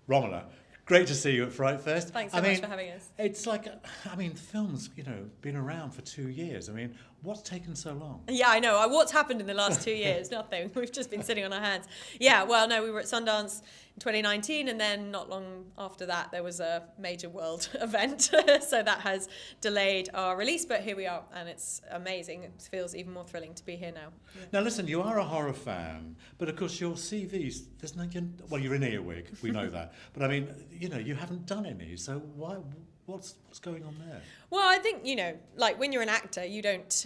Romola, great to see you at FrightFest. Thanks so much for having us. It's like, film's, been around for 2 years. What's taken so long? Yeah, I know. What's happened in the last 2 years? Nothing. We've just been sitting on our hands. Yeah, well, no, we were at Sundance in 2019, and then not long after that, there was a major world event. So that has delayed our release, but here we are, and it's amazing. It feels even more thrilling to be here now. Yeah. Now, listen, you are a horror fan, but of course your CVs, you're in Earwig, we know that. But you haven't done any, so why? What's going on there? Well, I think, like when you're an actor, you don't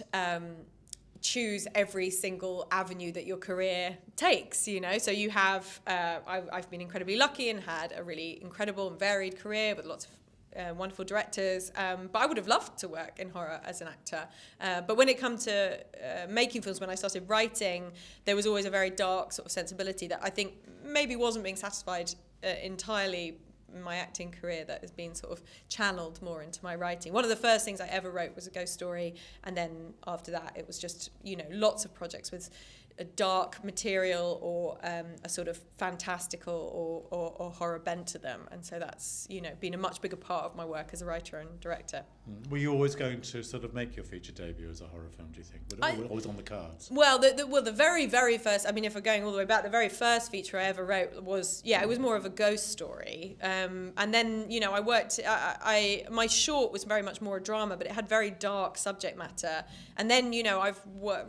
choose every single avenue that your career takes, So you have, I've been incredibly lucky and had a really incredible and varied career with lots of wonderful directors, but I would have loved to work in horror as an actor. But when it comes to making films, when I started writing, there was always a very dark sort of sensibility that I think maybe wasn't being satisfied entirely in my acting career, that has been sort of channeled more into my writing. One of the first things I ever wrote was a ghost story, and then after that it was just, lots of projects with a dark material or a sort of fantastical or horror bent to them, and so that's been a much bigger part of my work as a writer and director. Were you always going to sort of make your feature debut as a horror film, do you think? Always on the cards? Well, the very, very first, if we're going all the way back, the very first feature I ever wrote was, it was more of a ghost story. And then, I worked, my short was very much more a drama, but it had very dark subject matter. And then, I've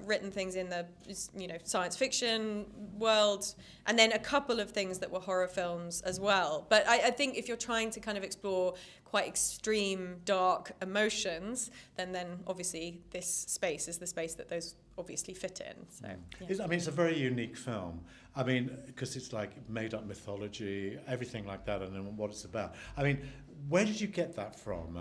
written things in the, science fiction world, and then a couple of things that were horror films as well. But I think if you're trying to kind of explore quite extreme, dark emotions, then obviously this space is the space that those obviously fit in. So, yeah. It's a very unique film. Because it's like made up mythology, everything like that, and then what it's about. Where did you get that from?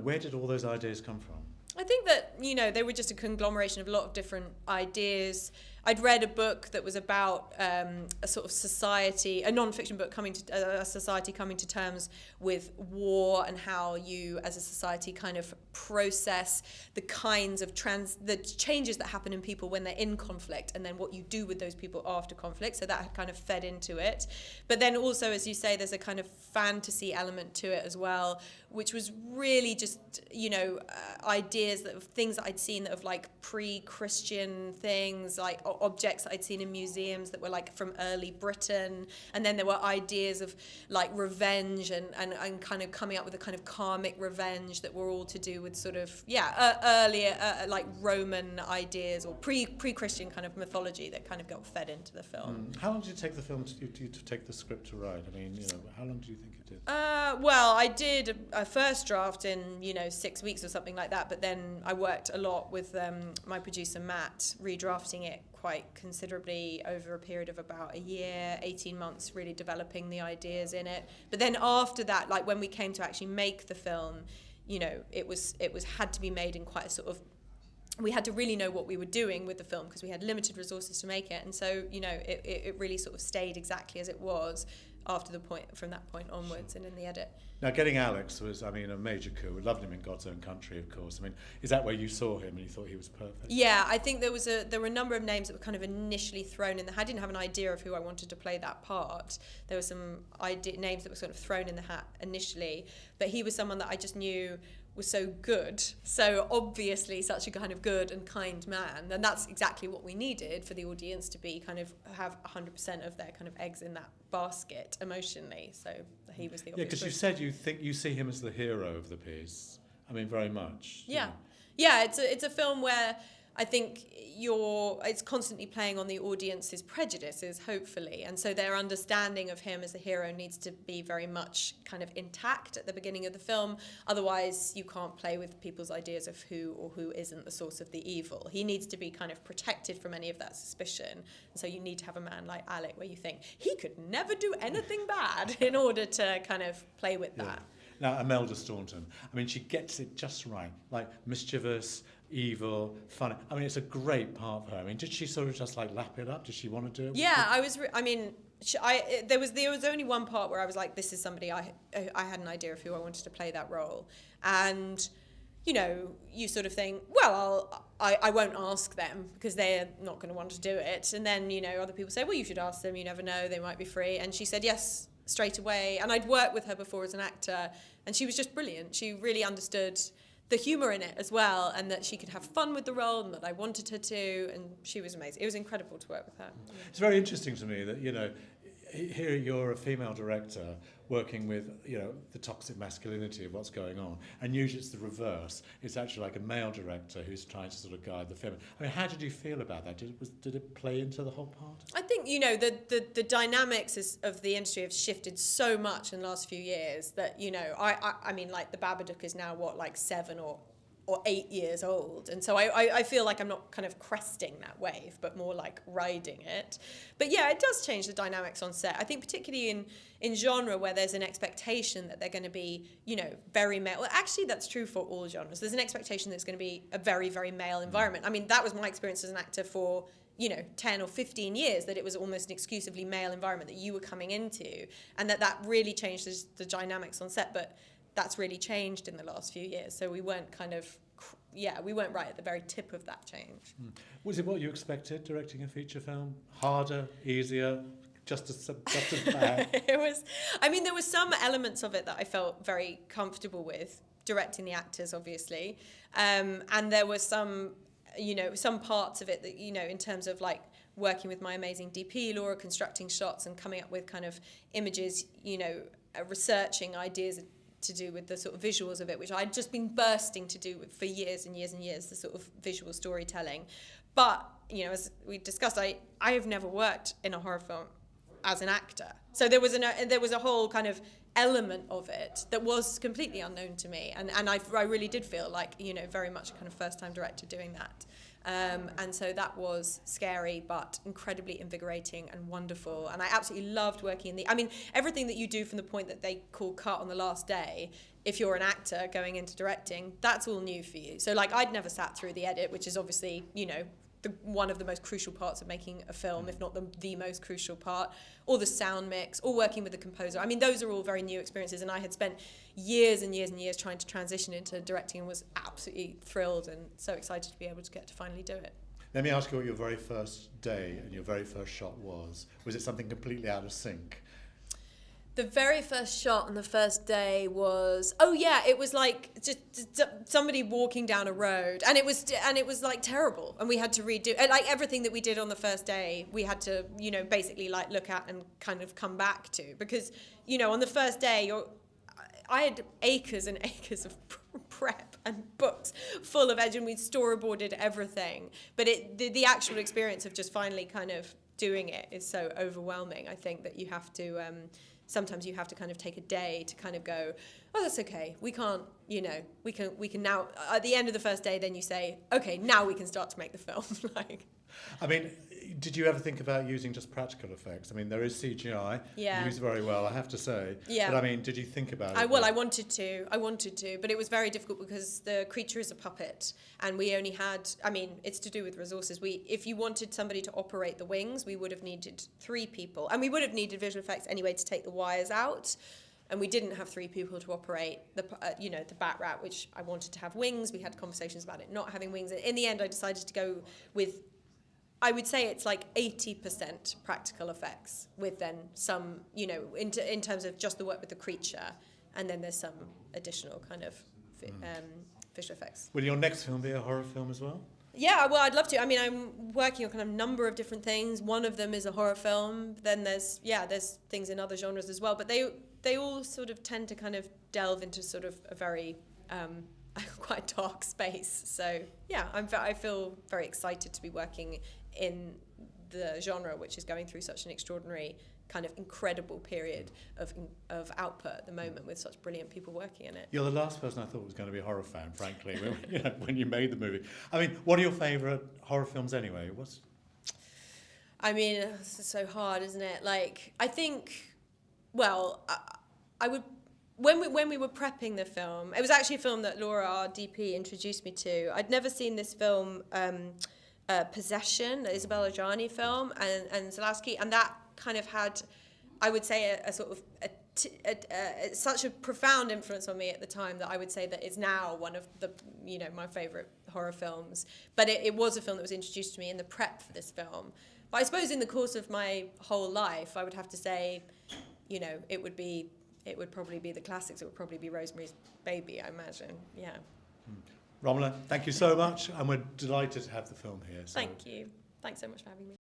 Where did all those ideas come from? I think that, they were just a conglomeration of a lot of different ideas. I'd read a book that was about a sort of society, a non-fiction book a society coming to terms with war, and how you as a society kind of process the kinds of the changes that happen in people when they're in conflict, and then what you do with those people after conflict. So that had kind of fed into it. But then also, as you say, there's a kind of fantasy element to it as well, which was really just, ideas of things that I'd seen that of like pre-Christian things, like objects that I'd seen in museums that were like from early Britain. And then there were ideas of like revenge and kind of coming up with a kind of karmic revenge that were all to do with sort of, earlier like Roman ideas or pre-Christian kind of mythology that kind of got fed into the film. How long did it take the film to take the script to write? How long do you think it did? Well, I did a first draft in, 6 weeks or something like that, but then I worked a lot with my producer Matt, redrafting it quite considerably over a period of about a year, 18 months, really developing the ideas in it. But then after that, like when we came to actually make the film, it was had to be made in quite a sort of, we had to really know what we were doing with the film because we had limited resources to make it. And so, it really sort of stayed exactly as it was from that point onwards and in the edit. Now, getting Alex was, a major coup. We loved him in God's Own Country, of course. Is that where you saw him and you thought he was perfect? Yeah, I think there were a number of names that were kind of initially thrown in the hat. I didn't have an idea of who I wanted to play that part. There were some names that were sort of thrown in the hat initially, but he was someone that I just knew was so good, so obviously such a kind of good and kind man, and that's exactly what we needed for the audience to be kind of have 100% of their kind of eggs in that basket emotionally. So he was the obvious. Yeah, because you said you see him as the hero of the piece. Very much. Yeah, it's a film where I think it's constantly playing on the audience's prejudices, hopefully, and so their understanding of him as a hero needs to be very much kind of intact at the beginning of the film. Otherwise, you can't play with people's ideas of who or who isn't the source of the evil. He needs to be kind of protected from any of that suspicion, and so you need to have a man like Alec where you think he could never do anything bad in order to kind of play with that. Now, Imelda Staunton, she gets it just right, like mischievous, evil, funny. It's a great part for her. Did she sort of just like lap it up? Did she want to do it? Yeah, there was only one part where I was like, this is somebody I had an idea of who I wanted to play that role, and you sort of think, well, I won't ask them because they're not going to want to do it, and then other people say, well, you should ask them. You never know, they might be free. And she said yes straight away. And I'd worked with her before as an actor, and she was just brilliant. She really understood the humour in it as well, and that she could have fun with the role, and that I wanted her to, and she was amazing. It was incredible to work with her. It's very interesting to me that, here you're a female director working with, the toxic masculinity of what's going on, and usually it's the reverse. It's actually like a male director who's trying to sort of guide the feminine. I mean, how did you feel about that? Did it play into the whole part? I think, the dynamics of the industry have shifted so much in the last few years that, I mean, like the Babadook is now like 7 or 8 years old, and so I feel like I'm not kind of cresting that wave, but more like riding it. But yeah, it does change the dynamics on set. I think particularly in genre where there's an expectation that they're going to be, very male. Well, actually, that's true for all genres. There's an expectation that it's going to be a very, very male environment. I mean, that was my experience as an actor for 10 or 15 years, that it was almost an exclusively male environment that you were coming into, and that really changed the dynamics on set. But that's really changed in the last few years. So we weren't we weren't right at the very tip of that change. Was it what you expected, directing a feature film? Harder, easier, just as bad? It was, there was some elements of it that I felt very comfortable with, directing the actors, obviously. And there was some parts of it that, in terms of like working with my amazing DP, Laura, constructing shots and coming up with kind of images, researching ideas to do with the sort of visuals of it, which I'd just been bursting to do for years and years and years, the sort of visual storytelling. But, as we discussed, I have never worked in a horror film as an actor. So there was a whole kind of element of it that was completely unknown to me. And I really did feel like, very much a kind of first-time director doing that. And so that was scary, but incredibly invigorating and wonderful. And I absolutely loved working everything that you do from the point that they call cut on the last day, if you're an actor going into directing, that's all new for you. So like, I'd never sat through the edit, which is obviously, one of the most crucial parts of making a film, if not the most crucial part, or the sound mix, or working with the composer. Those are all very new experiences, and I had spent years and years and years trying to transition into directing, and was absolutely thrilled and so excited to be able to get to finally do it. Let me ask you what your very first day and your very first shot was. Was it something completely out of sync? The very first shot on the first day was, it was like just somebody walking down a road, and it was like terrible, and we had to redo, and like everything that we did on the first day, we had to, basically like look at and kind of come back to, because, on the first day, I had acres and acres of prep and books full of edge, and we'd storyboarded everything, but the actual experience of just finally kind of doing it is so overwhelming. I think that you have to, sometimes you have to kind of take a day to kind of go, oh, that's okay. We can't, we can now, at the end of the first day, then you say, okay, now we can start to make the film. Did you ever think about using just practical effects? There is CGI, used very well, I have to say. Yeah. But did you think about it? I wanted to, but it was very difficult because the creature is a puppet, and we only had, it's to do with resources. If you wanted somebody to operate the wings, we would have needed 3 people, and we would have needed visual effects anyway to take the wires out. And we didn't have 3 people to operate the bat rat, which I wanted to have wings. We had conversations about it not having wings. In the end, I decided to go with, I would say it's like 80% practical effects, with then some, in terms of just the work with the creature, and then there's some additional kind of visual effects. Will your next film be a horror film as well? Yeah, well, I'd love to. I'm working on kind of a number of different things. One of them is a horror film. Then there's things in other genres as well. But they all sort of tend to kind of delve into sort of a very quite dark space. So yeah, I feel very excited to be working in the genre, which is going through such an extraordinary kind of incredible period of output at the moment, with such brilliant people working in it. You're the last person I thought was going to be a horror fan, frankly, when you made the movie. What are your favourite horror films anyway? This is so hard, isn't it? Like, I think, well, I would, when we were prepping the film, it was actually a film that Laura, our DP, introduced me to. I'd never seen this film, Possession, the Isabel Adjani film, and Zalewski, and that kind of had, I would say, a sort of such a profound influence on me at the time that I would say that it's now one of the, my favourite horror films. But it was a film that was introduced to me in the prep for this film. But I suppose in the course of my whole life, I would have to say, you know, it would probably be the classics. It would probably be Rosemary's Baby, I imagine. Yeah. Romola, thank you so much, and we're delighted to have the film here. So. Thank you. Thanks so much for having me.